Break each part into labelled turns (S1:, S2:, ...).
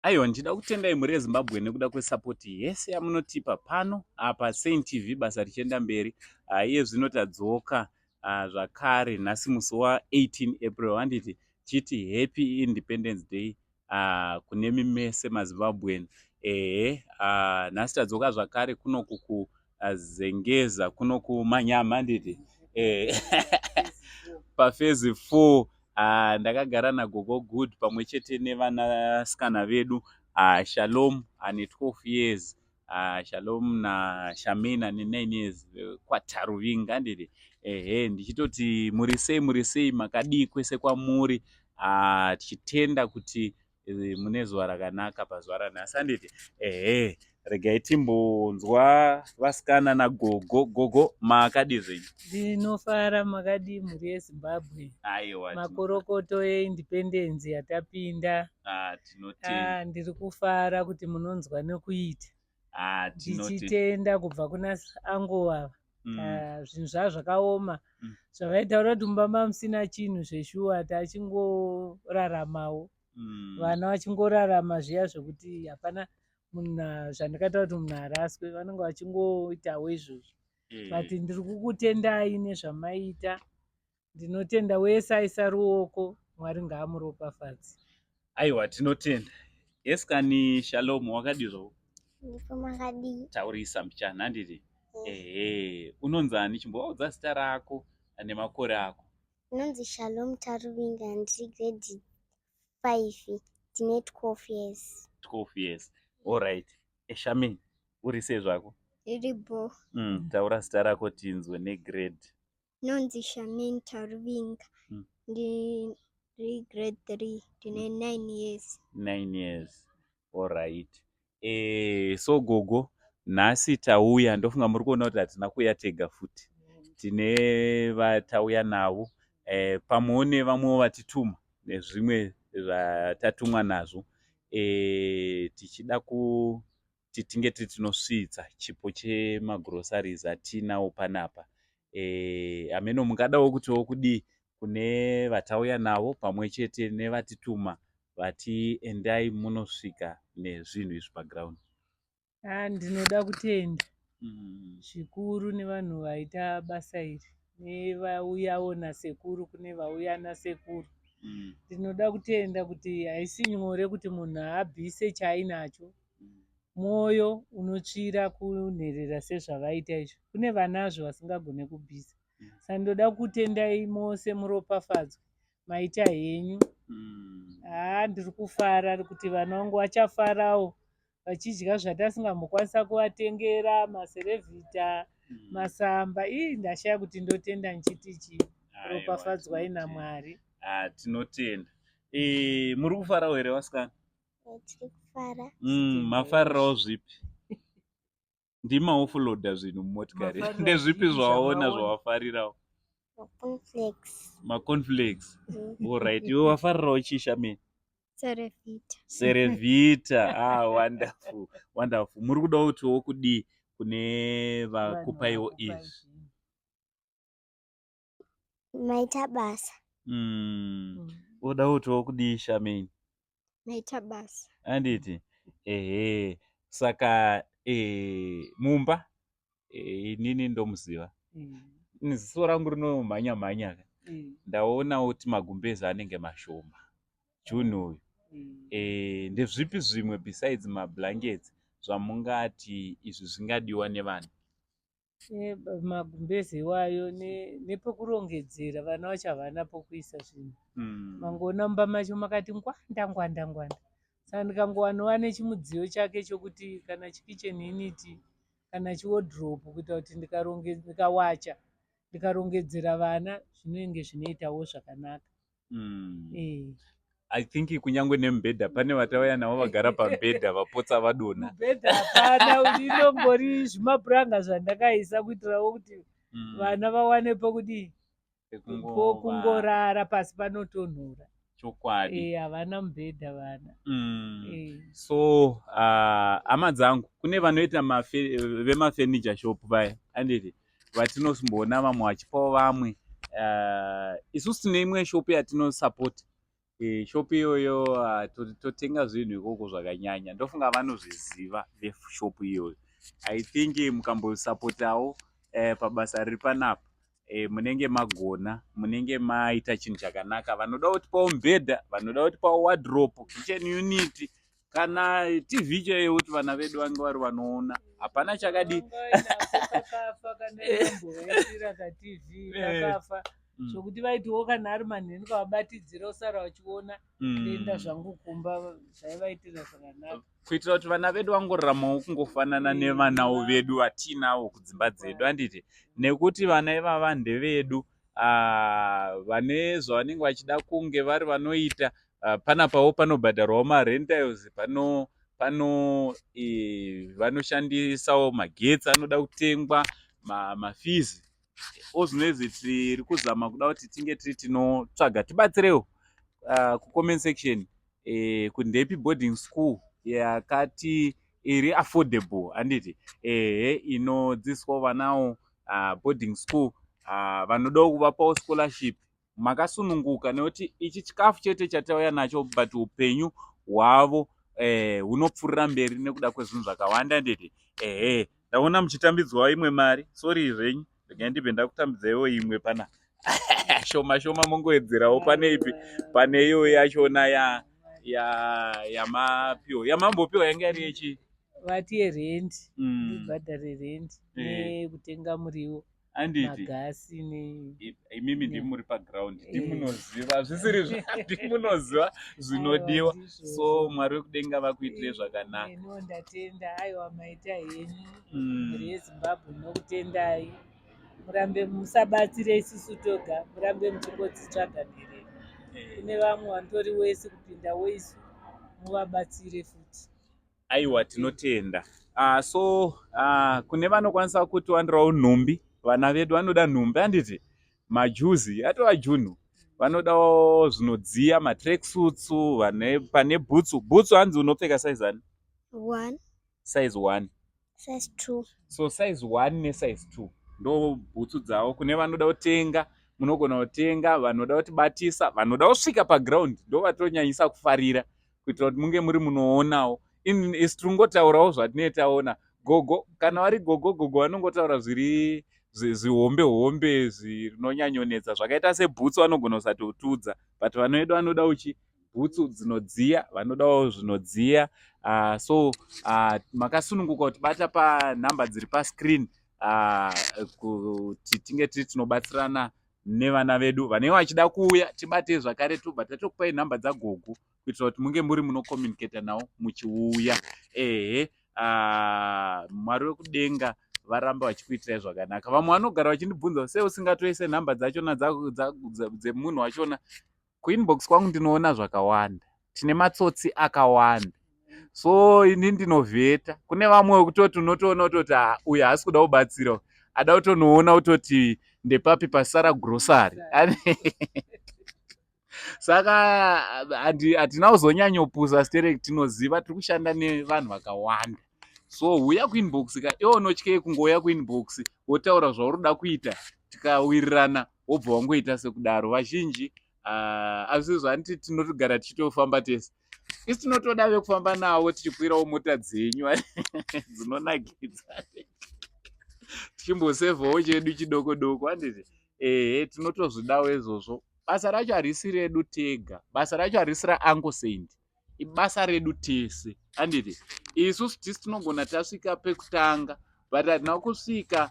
S1: Aiwa, ndida kutendai muri yeZimbabwe nekuda kwesapoti yese yamunotipa pano apa Saint TV basa richienda mberi. Iye zvino tadzoka zvakare nhasi musi wa18 April handiti chiti happy Independence Day kune mese maZimbabwean. Nhasi tadzoka zvakare kunoku kuzengeza kunoku Manyama handiti paphase 4. Ndakagara naGogo Good pamwe chete nevanasikana vedu Shalom ane 12 years, Shalom naShamina ane 9 years, kwataruvinga ndiri. Ndichitoti muri sei makadii kwese kwamuri, tichitenda kuti mune zuva rakanaka pazuva ranhasi handiti. Regai timbonzwa vasikana naGogo makadii zvenyu?
S2: Ndinofara makadii muri yeZimbabwe?
S1: Aiwa,
S2: makorokoto eindependence yatapinda.
S1: Tinotenda.
S2: Ndiri kufara kuti munonzwa nekuita. Ndichitenda kubva kuna angu ava. Zvinhu zvazvakaoma zvavaitaura kuti mumba mamusina chinhu zveshuwa tachingoraramawo. Vana vachingorarama zviya zvokuti hapana munhu zvandikataura kuti munhu araswe, vanenge vachingoitawo izvozvo. But ndiri kukutendai nezvamaita. Ndinotenda wese aisa ruoko, Mwari ngaamuropafadze.
S1: Aiwa, tinotenda. Yesikani Shalom, wakadii zvako?
S3: Ndipo makadii.
S1: Taurisa mbichana handiti. Unonzani? Chimbovaudza zita rako nemakore ako.
S3: Unonzi Shalom Taruvinga, ndiri grade 5, ndine 12 years.
S1: 12 years. Alright. Shamin, uri sei zvako?
S3: Iripo.
S1: Taura zita rako tinzwe negrade.
S3: Unonzi Shamin Taruvinga, ndiri grade 3, ndine 9 years.
S1: 9 years. Alright. So Gogo, nhasi tauya, ndofunga muri kuona kuti hatina kuuya tega futi. Tine vatauya navo, pamwewo nevamwewo vatituma nezvimwe zvatatumwa nazvo. Tichida kuti tinge tinosvitsa chipo chemagrosaries atinawo panapa. Ameno mungadawo kutiwo kudii kune vatauya navo pamwe chete nevatituma vati endai munosvika nezvinhu izvi paground.
S2: Ndinoda kutenda zvikuru nevanhu vaita basa iri, nevauyawo nasekuru kune vauya nasekuru. Ndinoda kutenda kuti haisi nyore kuti munhu abvise chainacho, mwoyo unotsvira kunherera sezvavaita izvo. Kune vanazvo vasingagone kubvisa. Saka ndoda kutendai mose muropafadzwe maita henyu. Ndiri kufara kuti vana vangu vachafarawo vachidya zvatasingambokwanisa kuvatengera, maserevhita, masamba. Ndashaya kuti ndotenda nchiti chii. Ropafadzwai naMwari.
S1: Tinotenda. Muri kufarawo here vasikana?
S3: Tiri kufara.
S1: Mafarirawo zvipi? Ndima offloada zvinhu mumotikari. Ndezvipi zvawaona zvawafarirawo? Macornflakes. Alright. Iwe wafarirawo chii Shamin? Serevhita. Wonderful. Wonderful. Muri kuda kutiwo kudii kune vakupaiwo izvi?
S3: Maita basa.
S1: Uda kutiwo kudii Shamin?
S3: Maita basa.
S1: Handiti? Saka mumba inini ndomuziva. Ziso rangu rinomhanya-mhanya. Ndaonawo kuti magumbezi anenge mashoma. June uyu. Ndezvipi zvimwe besides mablankets zvamungati izvi zvingadiwa nevanhu?
S2: Magumbezi iwayo nepekurongedzera, vana vacho havana pokuisa zvinhu. Mangoona mumba macho makati ngwanda. Saka ndikangowanawo nechimudziyo chake chokuti kana chikicheni uniti kana chiwardrobe kuita kuti ndikawacha ndikarongedzera vana zvinenge zvinoitawo zvakanaka.
S1: I think kunyangwe nemubhedha pane vatauya navo vagara pamubhedha vapotsa vadona.
S2: Mubhedha hapana, inongori zvimapuranga zvandakaisa kuitirawo kuti vana vawane pokudii, pokungorara pasi panotonhora.
S1: Chokwadi.
S2: Havana mubhedha vana.
S1: So hama dzangu, kune vanoita vemafurniture shop vaya handiti, vatinosomboona vamwe vachipawo vamwe. Isusu tine imwe shop yatinosapoti Shopu iyoyo totenga zvinhu ikoko zvakanyanya. Ndofunga vanozviziva veshopu iyoyo. I think mukambosapotawo pabasa riri panapa, munenge magona, munenge maita chinhu chakanaka. Vanoda kutipawo mubhedha, vanoda kutipawo wardrobe, kitchen unit, kana TV chaiyo kuti vana vedu vange vari vanoona. Hapana chakadi
S2: zvokuti vaitiwo kana ari manheni ukavabatidzira usara vachiona kuenda zvangu kumba zvaivaitira zvakanaka,
S1: kuitira kuti vana vedu vangoraramawo kungofanana nevanawo vedu vatiinavo kudzimba dzedu, handiti? Nekuti vana ivava ndevedu, vane zvavanenge vachida kunge vari vanoita. Panapawo panobhadharwawo marentals, vanoshandisawo magetsi anoda kutengwa, mafizi. Ozvinezvi tiri kuzama kuda kuti tinge tiri tinotsvaga tibatsirewo kucomment section kundepi boarding school yakati iri affordable, handiti? Inodzidziswawo vanawo boarding school, vanodawo kuvapawo scholarship. Makasununguka nekuti ichi chikafu chete chatauya nacho, but upenyu hwavo hunopfuurira mberi nekuda kwezvinhu zvakawanda, handiti? Ndaona muchitambidzwawo imwe mari, sorry zvenyu, regai ndibve ndakutambidzaiwo imwe pana shoma shoma, mongoedzerawo pane ipi, pane iyo yachona yamambopiwa yanga iri yechi
S2: vati yerendi, ibhadhare rendi nekutenga muriwo, magasi.
S1: Imimi ndimi muri paground, ndimunoziva zvisiri ndimunoziva zvinodiwa, so Mwari wekudenga vakuitire zvakanaka.
S2: Ndatenda, aiwa maita henyu mhuri yeZimbabwe, nokutendai. Murambe musabatsire isusu toga, murambe muchingodzitsvaga mhereni. Kune vamwe vantori wese kupinda weisu, muvabatsire futi.
S1: Aiwa, tinotenda. So kune vanokwanisa kuti wandirawo nhumbi, vana vedu vanoda nhumbi, handiti? Majuzi atova junhu, vanodawo zvinodziya, matracksuits, pane bhutsu hanzi unopfeka size ani?
S3: 1.
S1: Size 1.
S3: Size 2.
S1: So size 1 nesize 2 ndo bhutsu dzavo. Kune vanoda kutenga, munogona kutenga. Vanoda kutibatisa, vanoda kusvika paground, ndo vatonyanyisa kufarira, kuitira kuti munge muri munoonawo. Isi tiringotaurawo zvatinenge taona. Gogo, kana vari gogo vanongotaura zviri zvihombe zvinonyanyonetsa, zvakaita sebhutsu vanogona kusatotudza, but vana vedu vanoda uchi bhutsu dzinodziya, vanodawo zvinodziya. So makasununguka kuti bata panhamba dziri pascreen, kuti tinge tiri tinobatsirana nevana vedu vanenge vachida kuuya, tibate zvakare tobva tatokupai nhamba dzagogo, kuitira kuti munge muri munokomunicata nawo muchiuya. Mwari wekudenga varamba vachikuitirai zvakanaka. Vamwe vanogara vachindibvunza, sei usingatoise nhamba dzachona dzemunhu wachona? Kuinbox kwangu ndinoona zvakawanda, tine matsotsi akawanda, so ini ndinovheta. Kune vamwe wekutoti unotoona kutoti uyu haasi kuda kubatsira, ada kutonoona kutoti ndepapi pasara grocery. Saka hatina kuzonyanyopusa stereki, tinoziva tiri kushanda nevanhu vakawanda. So uya kuinbox ka, iwo unotye kungouya kuinbox wotaura zvaurikuda kuita, tikawirirana wobva wangoita sekudaro. Vazhinji azvizvo handiti tinotogara tichitofamba tese. Isi tinotoda vekufamba navo tichikwirawo mota dzenyu dzinonakidza, tichimbosevhawo chedu chidoko doko, handiti? Tinotozvidawo izvozvo. Basa racho harisi redu tega, basa racho harisi raUncle Saint, ibasa redu tese, handiti? Isusu tisi tinogona tasvika pekutanga, but hatina kusvika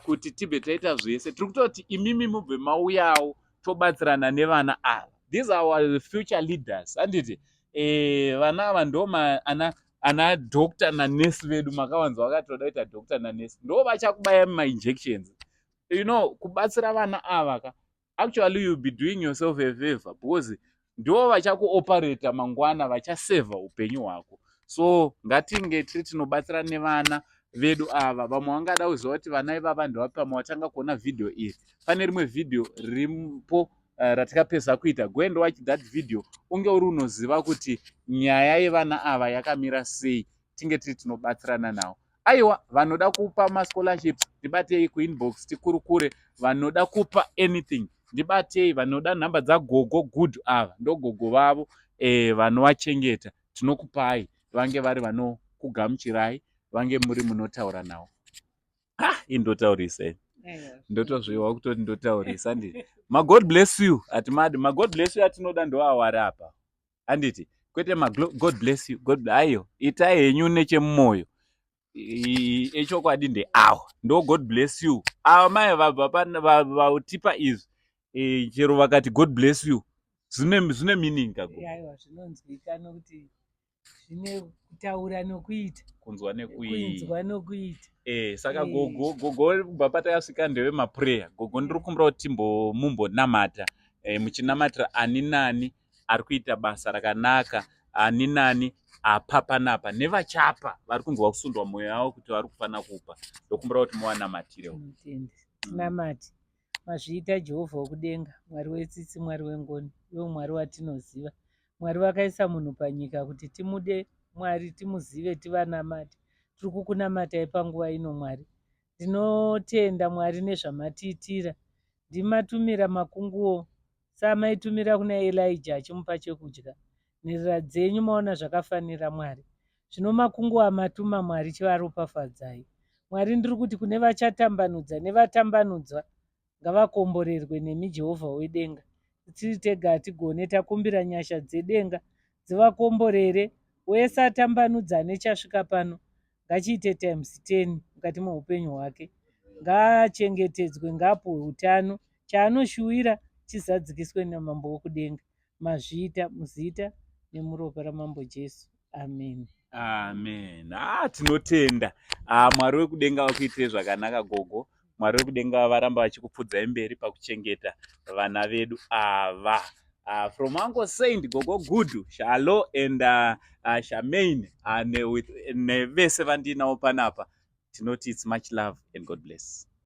S1: kuti tibve taita zvese. Tiri kutoti imimi mubve mauyawo tobatsirana nevana ava. These are our future leaders, handiti? Vana ava ndo ana doctor nanesi vedu, makawanza vakatoda kuita doctor nanesi, ndo vachakubaya mainjections. You know, kubatsira vana ava ka, actually you'll be doing yourself a favor, because ndo vachakuoperata mangwana, vachaseva upenyu hwako. So ngatinge tiri tinobatsira nevana vedu ava. Vamwe vangada kuziva kuti vana ivava ndovapama watanga kuona video iri. Pane rimwe video rimpo ratikapedza kuita. Go and watch that video, unge uri unoziva kuti nyaya yevana ava yakamira sei, tinge tiri tinobatsirana navo. Aiwa, vanoda kupa mascholarships, tibatei kuinbox tikurukure. Vanoda kupa anything, ndibatei vanoda nhamba dzagogo good ava ndogogo vavo vanovachengeta. Tinokupai vange vari vanokugamuchirai, vange muri munotaura navo. Indotaurisei ndotozviwa kutoti ndotaurisa nditi magod bless you hatimadi. Magod bless you atinoda ndoawari apa handiti, kwete magod bless you. Aiyo itai henyu nechemumwoyo echokwadi ndeawo ndo god bless you. Ava mai vautipa izvi chero vakati god bless you zvine meaning kago.
S2: Aiwa zvinonzwikana kuti zvine kutaura nokuita,
S1: kunzwa
S2: kuinzwa nokuita.
S1: Saka gogo kubva patakasvika ndeve mapureya, gogo ndiri kumbira kuti mumbonamata muchinamatira ani nani ari kuita basa rakanaka, ani nani apa panapa nevachapa vari kunzwa kusundwa mwoyo yavo kuti vari kufanira kupa. Ndokumbira kuti muvanamatireo.
S2: Tinamati mazviita Jehovha wokudenga, Mwari wetsitsi, Mwari wengoni, iwo Mwari watinoziva. Mwari vakaisa munhu panyika kuti timude Mwari, timuzive, tivanamate. Tiri kukunamatai panguva ino Mwari. Ndinotenda Mwari nezvamatiitira. Ndimatumira makunguo samaitumira kuna Elijah achimupa chekudya. Nherera dzenyu maona zvakafanira Mwari. Zvino makunguo amatuma Mwari chivaropafadzai. Mwari ndiri kuti kune vachatambanudza nevatambanudzwa ngavakomborerwe nemi Jehovha wedenga. Tiri tega hatigone, takumbira nyasha dzedenga dzivakomborere. Wese atambanudza nechasvika pano ngachiite times 10 mukati meupenyu hwake. Ngaachengetedzwe, ngaapuhwe utano, chaanoshuwira chizadzikiswe namambo wokudenga. Mazviita muzita nemuropa ramambo Jesu. Amen.
S1: Amen. Tinotenda Mwari wekudenga vakuitire zvakanaka gogo. Mwari wekudenga varamba vachikupfudzai mberi pakuchengeta vana vedu ava. From Uncle Saint, Gogo Gudu, Shalo and Charmaine, and nevese vandinawo panapa. Tinoti it's much love and God bless.